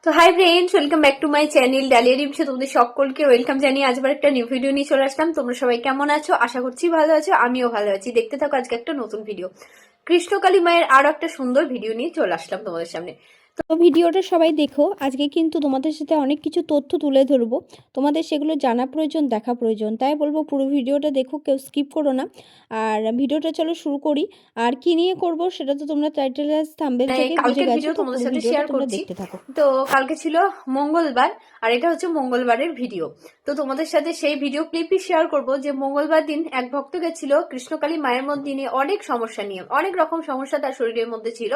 তো hi friends, welcome back to my channel ডালিয়া রিমসে তোমাদের সকলকে ওয়েলকাম জানিয়ে আজবার একটা নিউ ভিডিও নিয়ে চলে আসলাম। তোমরা সবাই কেমন আছো? আশা করছি ভালো আছো, আমিও ভালো আছি। দেখতে থাকো আজকে একটা নতুন ভিডিও। কৃষ্ণকালী মায়ের আরো একটা সুন্দর ভিডিও নিয়ে চলে আসলাম তোমাদের সামনে। তো ভিডিওটা সবাই দেখো। আজকে কিন্তু তোমাদের সাথে অনেক কিছু তথ্য তুলে ধরবো, তোমাদের সেগুলো জানা প্রয়োজন, দেখা প্রয়োজন, তাই বলবো পুরো ভিডিওটা দেখো, কেউ স্কিপ করো না। আর ভিডিওটা চলো শুরু করি। আর কি নিয়ে করব সেটা তো তোমরা টাইটেল আর থাম্বনেল থেকে বুঝে কালকের গেছো, ভিডিও তো তোমাদের পুরো সাথে ভিডিওটা শেয়ার তোমরা করছি। দেখতে থাকো। তো কালকে ছিল মঙ্গলবার, আর এটা হচ্ছে মঙ্গলবারের ভিডিও। তো তোমাদের সাথে সেই ভিডিও ক্লিপই শেয়ার করব যে মঙ্গলবার দিন এক ভক্ত গেছিল কৃষ্ণকালী মায়ের মন্দিরে অনেক সমস্যা নিয়ে, অনেক রকম সমস্যা তার শরীরের মধ্যে ছিল।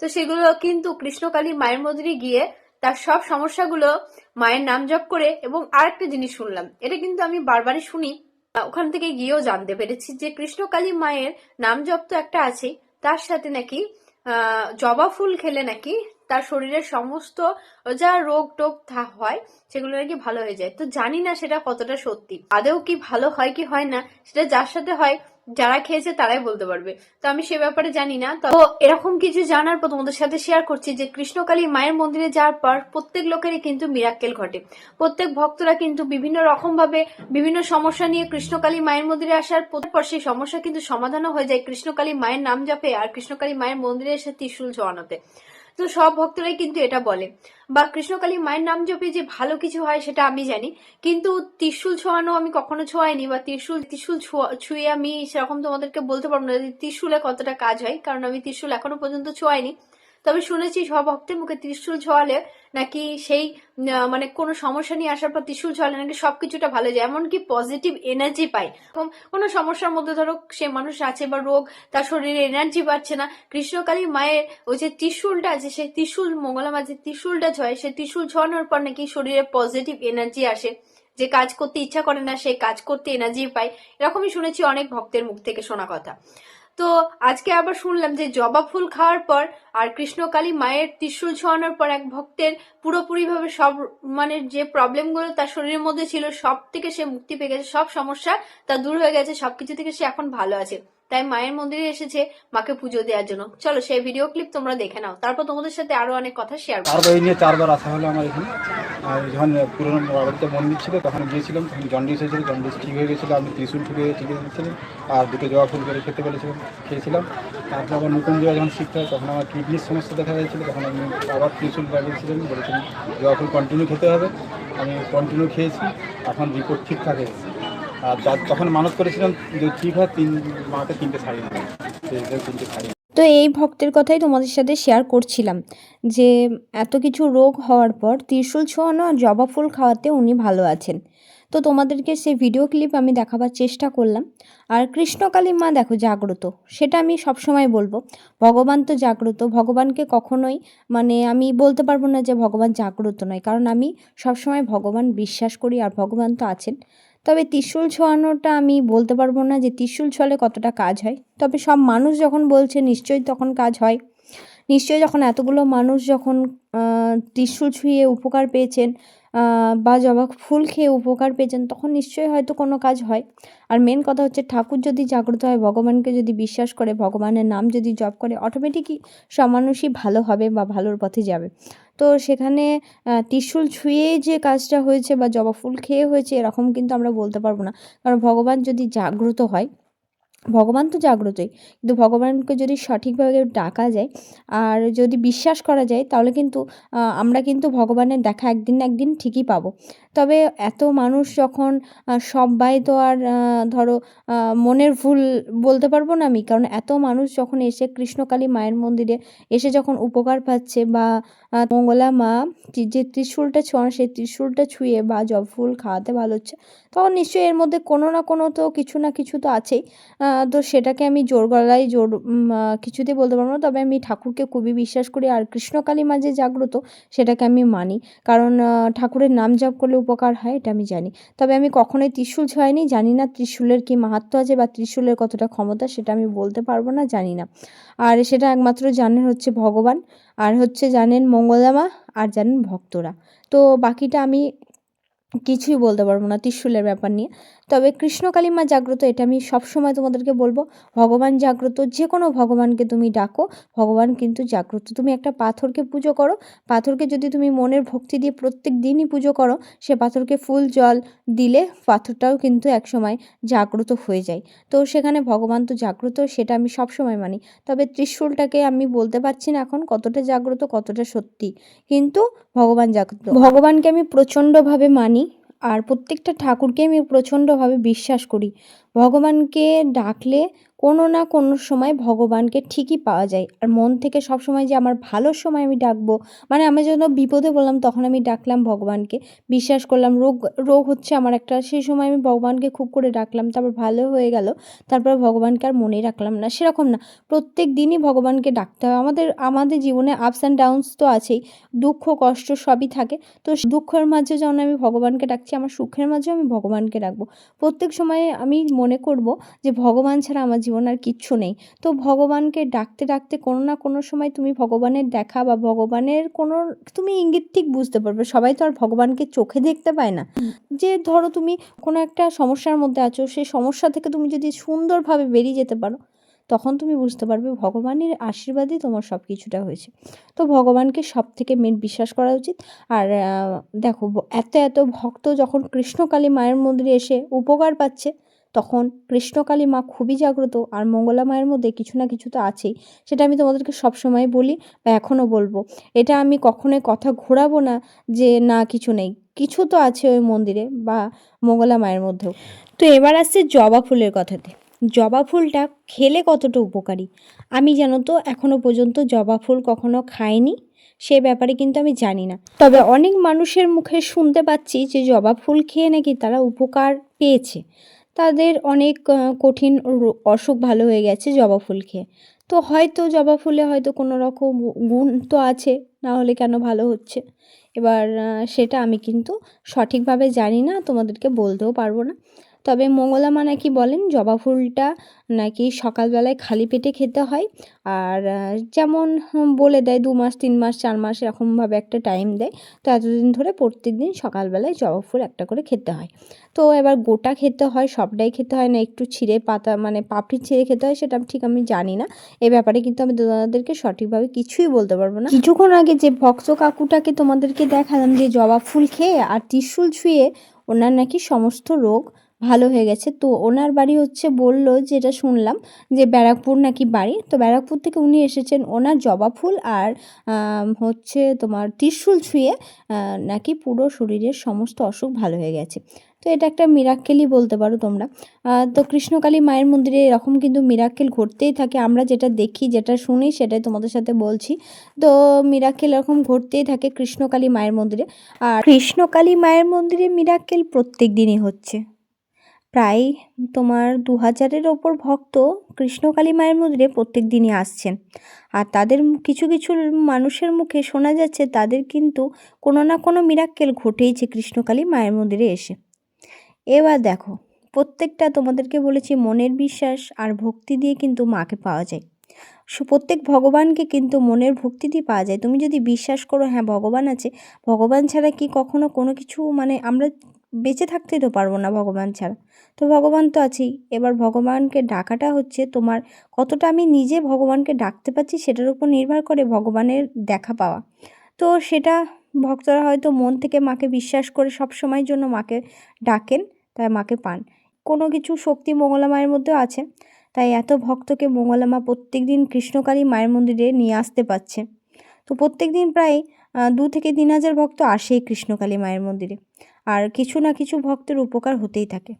তো সেগুলো কিন্তু কৃষ্ণকালী মায়ের মন্দিরে গিয়ে তার সব সমস্যাগুলো মায়ের নাম জপ করে, এবং আরেকটা জিনিস শুনলাম, এটা কিন্তু আমি বারবারই শুনি, ওখান থেকে গিয়েও জানতে পেরেছি যে কৃষ্ণকালী মায়ের নাম জপ তো একটা আছেই, তার সাথে নাকি জবা ফুল খেলে নাকি তার শরীরের সমস্ত যা রোগ টোগ হয় সেগুলো নাকি ভালো হয়ে যায়। তো জানি না সেটা কতটা সত্যি, আদেও কি ভালো হয় কি হয় না সেটা যার সাথে হয়, যারা খেয়েছে তারাই বলতে পারবে। তো আমি সে ব্যাপারে জানি না। তো এরকম কিছু জানার পর তোমাদের সাথে শেয়ার করছি যে কৃষ্ণকালী মায়ের মন্দিরে যাওয়ার পর প্রত্যেক লোকেরই কিন্তু মিরাক্কেল ঘটে। প্রত্যেক ভক্তরা কিন্তু বিভিন্ন রকম ভাবে বিভিন্ন সমস্যা নিয়ে কৃষ্ণকালী মায়ের মন্দিরে আসার পর সেই সমস্যা কিন্তু সমাধানও হয়ে যায় কৃষ্ণকালী মায়ের নাম জপে আর কৃষ্ণকালী মায়ের মন্দিরে এসে ত্রিশূল ছোঁয়ানোতে। তো সব ভক্তরাই কিন্তু এটা বলে, বা কৃষ্ণকালী মায়ের নাম জপে যে ভালো কিছু হয় সেটা আমি জানি, কিন্তু ত্রিশূল ছোঁয়ানো আমি কখনো ছোঁয়াইনি, বা ত্রিশূল ত্রিশূল ছুঁয়ে আমি সেরকম তোমাদেরকে বলতে পারবো না যে ত্রিশূলে কতটা কাজ হয়, কারণ আমি ত্রিশূল এখনো পর্যন্ত ছোঁয়াইনি। তবে শুনেছি সব ভক্তের মুখে ত্রিশূল ছোঁয়ালে নাকি সেই মানে কোনো সমস্যা নিয়ে আসার পর ত্রিশূল ছোঁয়ালে নাকি সবকিছুটা ভালো যায়, এমনকি পজিটিভ এনার্জি পায়। কোনো সমস্যার মধ্যে ধরো সে মানুষ আছে বা রোগ, তার শরীরে এনার্জি পাচ্ছে না, কৃষ্ণকালী মায়ের ওই যে ত্রিশূলটা আছে, সেই ত্রিশূল মঙ্গলা মা যে ত্রিশূলটা ছোঁয়, সেই ত্রিশূল ছোঁয়ানোর পর নাকি শরীরে পজিটিভ এনার্জি আসে, যে কাজ করতে ইচ্ছা করে না সে কাজ করতে এনার্জি পায়। এরকমই শুনেছি অনেক ভক্তের মুখ থেকে শোনা কথা। তো আজকে আবার শুনলাম যে জবা ফুল খাওয়ার পর আর কৃষ্ণকালী মায়ের ত্রিশূল ছোঁয়ানোর পর এক ভক্তের পুরোপুরি ভাবে সব মানে যে প্রবলেম গুলো তার শরীরের মধ্যে ছিল সব থেকে সে মুক্তি পেয়ে গেছে, সব সমস্যা তার দূর হয়ে গেছে, সবকিছু থেকে সে এখন ভালো আছে। তাই মায়ের মন্দিরে এসেছে মাকে পুজো দেওয়ার জন্য। চলো সেই ভিডিও ক্লিপ তোমরা দেখে নাও, তারপর তোমাদের সাথে আরো অনেক কথা শেয়ার করবো। তারপর এই নিয়ে 4বার আসা হলো আমার এখানে। আর যখন পুরোনো বাড়িতে মন্দির ছিল তখন গিয়েছিলাম, তখন জন্ডিস হয়েছিল, জন্ডিস ঠিক হয়ে গেছিলো, আমি ত্রিশূল ঠুকে টিকে দিয়েছিলাম আর দুটো জবা ফুল করে খেতে বলেছিলাম, খেয়েছিলাম। তারপর আবার নতুন জবা যখন শিখতে হয় তখন আমার কিডনির সমস্যা দেখা যাচ্ছিলো, তখন আমি আবার ত্রিশূল লাগিয়েছিলাম, বলেছিলাম জবা ফুল কন্টিনিউ খেতে হবে। আমি কন্টিনিউ খেয়েছি, এখন রিপোর্ট ঠিকঠাক এসেছে। আর তখন মানত করেছিলাম যে ঠিক হয় মাকে 3টে শাড়ি নেবে, সেই 3টে শাড়ি। তো এই ভক্তের কথাই তোমাদের সাথে শেয়ার করছিলাম যে এত কিছু রোগ হওয়ার পর ত্রিশূল ছোঁয়ানো আর জবা ফুল খাওয়াতে উনি ভালো আছেন। তো তোমাদেরকে সেই ভিডিও ক্লিপ আমি দেখাবার চেষ্টা করলাম। আর কৃষ্ণকালী মা দেখো জাগ্রত, সেটা আমি সবসময় বলবো। ভগবান তো জাগ্রত, ভগবানকে কখনোই মানে আমি বলতে পারবো না যে ভগবান জাগ্রত নয়, কারণ আমি সবসময় ভগবান বিশ্বাস করি আর ভগবান তো আছেন। তবে ত্রিশূল ছোঁয়ানোটা আমি বলতে পারবো না যে ত্রিশূল ছোঁয়ালে কতটা কাজ হয়, তবে সব মানুষ যখন বলছে নিশ্চয়ই তখন কাজ হয়। নিশ্চয়ই যখন এতগুলো মানুষ যখন ত্রিশূল ছুঁয়ে উপকার পেয়েছেন বা জবা ফুল খেয়ে উপকার পেয়েছেন, তখন নিশ্চয়ই হয়তো কোনো কাজ হয়। আর মেন কথা হচ্ছে ঠাকুর যদি জাগ্রত হয়, ভগবানকে যদি বিশ্বাস করে, ভগবানের নাম যদি জপ করে, অটোমেটিকই সব মানুষই ভালো হবে বা ভালোর পথে যাবে। তো সেখানে ত্রিশূল ছুঁয়ে যে কাজটা হয়েছে বা জবা ফুল খেয়ে হয়েছে এরকম কিন্তু আমরা বলতে পারবো না। কারণ ভগবান যদি জাগ্রত হয়, ভগবান তো জাগ্রতই, কিন্তু ভগবানকে যদি সঠিকভাবে ডাকা যায় আর যদি বিশ্বাস করা যায়, তাহলে কিন্তু আমরা কিন্তু ভগবানের দেখা একদিন না একদিন ঠিকই পাবো। তবে এত মানুষ যখন সবাই তো আর ধরো মনের ভুল বলতে পারবো না আমি, কারণ এত মানুষ যখন এসে কৃষ্ণকালী মায়ের মন্দিরে এসে যখন উপকার পাচ্ছে বা মঙ্গলা মা যে ত্রিশূলটা ছোঁয়ানো, সেই ত্রিশূলটা ছুঁয়ে বা জবা ফুল খাওয়াতে ভালো হচ্ছে, তখন নিশ্চয়ই এর মধ্যে কোনো না কোনো তো কিছু না কিছু তো আছেই। তো সেটাকে আমি জোর গলায় কিছুতেই বলতে পারবো না। তবে আমি ঠাকুরকে খুবই বিশ্বাস করি আর কৃষ্ণকালী মা যে জাগ্রত সেটাকে আমি মানি, কারণ ঠাকুরের নাম জপ করলে উপকার হয় এটা আমি জানি। তবে আমি কখনোই ত্রিশূল ছোঁয়াইনি, জানি না ত্রিশূলের কি মাহাত্ম্য আছে বা ত্রিশূলের কতটা ক্ষমতা, সেটা আমি বলতে পারবো না, জানি না। আর সেটা একমাত্র জানেন হচ্ছে ভগবান, আর হচ্ছে জানেন মঙ্গলা মা, আর জানেন ভক্তরা। তো বাকিটা আমি কিছুই বলতে পারবো না ত্রিশূলের ব্যাপার নিয়ে। তবে কৃষ্ণকালী মা জাগ্রত, এটা আমি সবসময় তোমাদেরকে বলবো। ভগবান জাগ্রত, যে কোনো ভগবানকে তুমি ডাকো, ভগবান কিন্তু জাগ্রত। তুমি একটা পাথরকে পুজো করো, পাথরকে যদি তুমি মনের ভক্তি দিয়ে প্রত্যেক দিনই পুজো করো, সে পাথরকে ফুল জল দিলে পাথরটাও কিন্তু একসময় জাগ্রত হয়ে যায়। তো সেখানে ভগবান তো জাগ্রত, সেটা আমি সবসময় মানি। তবে ত্রিশূলটাকে আমি বলতে পারছি না এখন কতটা জাগ্রত, কতটা সত্যি, কিন্তু ভগবান জাগ্রত। ভগবানকে আমি প্রচণ্ডভাবে মানি, আর প্রত্যেকটা ঠাকুরকে আমি প্রচণ্ডভাবে বিশ্বাস করি। ভগবানকে ডাকলে কোনো না কোনো সময় ভগবানকে ঠিকই পাওয়া যায়। আর মন থেকে সবসময় যে আমার ভালোর সময় আমি ডাকবো, মানে আমি যখন বিপদে বললাম তখন আমি ডাকলাম ভগবানকে, বিশ্বাস করলাম, রোগ হচ্ছে আমার একটা, সেই সময় আমি ভগবানকে খুব করে ডাকলাম, তারপর ভালো হয়ে গেল, তারপর ভগবানকে আর মনেই রাখলাম না, সেরকম না। প্রত্যেক দিনই ভগবানকে ডাকতে হয়। আমাদের জীবনে আপস অ্যান্ড ডাউনস তো আছেই, দুঃখ কষ্ট সবই থাকে। তো দুঃখের মাঝে যখন আমি ভগবানকে ডাকছি, আমার সুখের মাঝেও আমি ভগবানকে ডাকবো। প্রত্যেক সময়ে আমি মনে করব যে ভগবান ছাড়া আমার জীবনে আর কিচ্ছু নেই। তো ভগবানকে ডাকতে ডাকতে কোনো না কোনো সময় তুমি ভগবানের দেখা বা ভগবানের কোনো তুমি ইঙ্গিত ঠিক বুঝতে পারবে। সবাই তো আর ভগবানকে চোখে দেখতে পায় না। যে ধরো তুমি কোনো একটা সমস্যার মধ্যে আছো, সেই সমস্যা থেকে তুমি যদি সুন্দরভাবে বেরিয়ে যেতে পারো, তখন তুমি বুঝতে পারবে ভগবানের আশীর্বাদই তোমার সব কিছুটা হয়েছে। তো ভগবানকে সবথেকে মেন বিশ্বাস করা উচিত। আর দেখো, এত ভক্ত যখন কৃষ্ণকালী মায়ের মন্দিরে এসে উপকার পাচ্ছে, তখন কৃষ্ণকালী মা খুবই জাগ্রত, আর মঙ্গলা মায়ের মধ্যে কিছু না কিছু তো আছেই। সেটা আমি তোমাদেরকে সবসময় বলি বা এখনও বলবো। এটা আমি কখনোই কথা ঘোরাবো না যে না কিছু নেই, কিছু তো আছে ওই মন্দিরে বা মঙ্গলা মায়ের মধ্যেও। তো এবার আসছে জবা ফুলের কথাতে। জবা ফুলটা খেলে কতটা উপকারী, আমি জানো তো এখনও পর্যন্ত জবা ফুল কখনো খাইনি, সে ব্যাপারে কিন্তু আমি জানি না। তবে অনেক মানুষের মুখে শুনতে পাচ্ছি যে জবা ফুল খেয়ে নাকি তারা উপকার পেয়েছে, তাদের অনেক কঠিন অসুখ ভালো হয়ে গেছে জবা ফুল খেয়ে। তো হয়তো জবা ফুলে হয়তো কোনো রকম গুণ তো আছে, না হলে কেন ভালো হচ্ছে। এবার সেটা আমি কিন্তু সঠিকভাবে জানি না, তোমাদেরকে বলতেও পারবো না। তবে মঙ্গলা মা নাকি বলেন জবা ফুলটা নাকি সকালবেলায় খালি পেটে খেতে হয়, আর যেমন বলে দেয় 2 মাস 3 মাস 4 মাস এরকমভাবে একটা টাইম দেয়। তো এতদিন ধরে প্রত্যেক দিন সকালবেলায় জবা ফুল একটা করে খেতে হয়। তো এবার গোটা খেতে হয়, সবটাই খেতে হয় না, একটু ছিঁড়ে পাতা মানে পাপড়ি ছিঁড়ে খেতে হয়, সেটা ঠিক আমি জানি না। এ ব্যাপারে কিন্তু আমি তোমাদেরকে সঠিকভাবে কিছুই বলতে পারবো না। কিছুক্ষণ আগে যে ভক্ত কাকুটাকে তোমাদেরকে দেখালাম যে জবা ফুল খেয়ে আর ত্রিশূল ছুঁয়ে ওনার নাকি সমস্ত রোগ ভালো হয়ে গেছে। তো ওনার বাড়ি হচ্ছে, বললো যেটা শুনলাম যে ব্যারাকপুর নাকি বাড়ি। তো ব্যারাকপুর থেকে উনি এসেছেন, ওনার জবা ফুল আর হচ্ছে তোমার ত্রিশূল ছুঁয়ে নাকি পুরো শরীরের সমস্ত অসুখ ভালো হয়ে গেছে। তো এটা একটা মিরাক্কেলই বলতে পারো তোমরা। তো কৃষ্ণকালী মায়ের মন্দিরে এরকম কিন্তু মিরাক্কেল ঘটতেই থাকে, আমরা যেটা দেখি যেটা শুনি সেটাই তোমাদের সাথে বলছি। তো মিরাক্কেল এরকম ঘটতেই থাকে কৃষ্ণকালী মায়ের মন্দিরে। আর কৃষ্ণকালী মায়ের মন্দিরে মিরাক্কেল প্রত্যেক দিনই হচ্ছে। প্রায় তোমার 2000-এর ওপর ভক্ত কৃষ্ণকালী মায়ের মন্দিরে প্রত্যেক দিনই আসছেন। আর তাদের কিছু কিছু মানুষের মুখে শোনা যাচ্ছে তাদের কিন্তু কোনো না কোনো মিরাক্কেল ঘটেইছে কৃষ্ণকালী মায়ের মন্দিরে এসে। এবার দেখো, প্রত্যেকটা তোমাদেরকে বলেছি মনের বিশ্বাস আর ভক্তি দিয়ে কিন্তু মাকে পাওয়া যায়। প্রত্যেক ভগবানকে কিন্তু মনের ভক্তি দিয়ে পাওয়া যায়। তুমি যদি বিশ্বাস করো হ্যাঁ ভগবান আছে, ভগবান ছাড়া কি কখনো কোনো কিছু, মানে আমরা বেঁচে থাকতেই তো পারবো না ভগবান ছাড়া। তো ভগবান তো আছেই। এবার ভগবানকে ডাকাটা হচ্ছে তোমার কতটা আমি নিজে ভগবানকে ডাকতে পারছি সেটার উপর নির্ভর করে ভগবানের দেখা পাওয়া। তো সেটা ভক্তরা হয়তো মন থেকে মাকে বিশ্বাস করে সব সময়ের জন্য মাকে ডাকেন, তাই মাকে পান। কোনো কিছু শক্তি মঙ্গলা মায়ের মধ্যেও আছে, তাই এত ভক্তকে মঙ্গলা মা প্রত্যেক দিন কৃষ্ণকালী মায়ের মন্দিরে নিয়ে আসতে পারছে। তো প্রত্যেক দিন প্রায় 2 থেকে 3,000 ভক্ত আসেই কৃষ্ণকালী মায়ের মন্দিরে, আর কিছু না কিছু ভক্তের উপকার হতেই থাকে।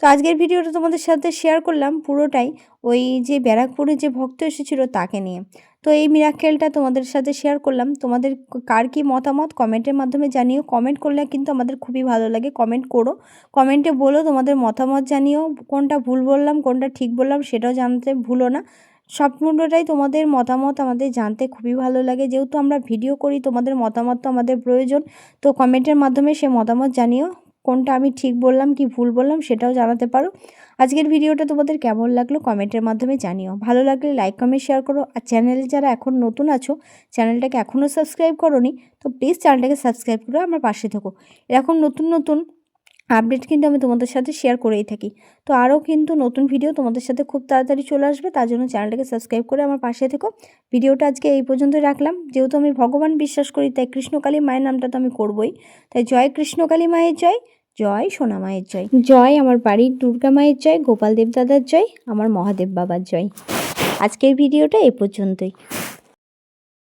তো আজকের ভিডিওটা তোমাদের সাথে শেয়ার করলাম পুরোটাই ওই যে ব্যারাকপুরে যে ভক্ত এসেছিল তাকে নিয়ে। তো এই মিরাক্কেলটা তোমাদের সাথে শেয়ার করলাম। তোমাদের কার কী মতামত কমেন্টের মাধ্যমে জানিও। কমেন্ট করলে কিন্তু আমাদের খুবই ভালো লাগে, কমেন্ট করো, কমেন্টে বলো তোমাদের মতামত জানিও, কোনটা ভুল বললাম কোনটা ঠিক বললাম সেটাও জানতে ভুলো না। সম্পূর্ণটাই তোমাদের মতামত আমাদের জানতে খুবই ভালো লাগে, যেহেতু আমরা ভিডিও করি তোমাদের মতামত তো আমাদের প্রয়োজন। তো কমেন্টের মাধ্যমে সে মতামত জানিও, কোনটা আমি ঠিক বললাম কি ভুল বললাম সেটাও জানাতে পারো। আজকের ভিডিওটা তোমাদের কেমন লাগলো কমেন্টের মাধ্যমে জানিও। ভালো লাগলে লাইক কমেন্ট শেয়ার করো। আর চ্যানেলে যারা এখন নতুন আছো, চ্যানেলটাকে এখনও সাবস্ক্রাইব করোনি, তো প্লিজ চ্যানেলটাকে সাবস্ক্রাইব করে আমার পাশে থেকো। এরকম নতুন নতুন আপডেট কিন্তু আমি তোমাদের সাথে শেয়ার করেই থাকি। তো আরও কিন্তু নতুন ভিডিও তোমাদের সাথে খুব তাড়াতাড়ি চলে আসবে, তার জন্য চ্যানেলটাকে সাবস্ক্রাইব করে আমার পাশে থেকো। ভিডিওটা আজকে এই পর্যন্তই রাখলাম। যেহেতু আমি ভগবান বিশ্বাস করি তাই কৃষ্ণকালী মায়ের নামটা তো আমি করবই। তাই জয় কৃষ্ণকালী মায়ের জয়, জয় সোনা মায়ের জয়, জয় আমার বাড়ির দুর্গা মায়ের জয়, গোপাল দেব দাদার জয়, আমার মহাদেব বাবার জয়। আজকের ভিডিওটা এ পর্যন্তই।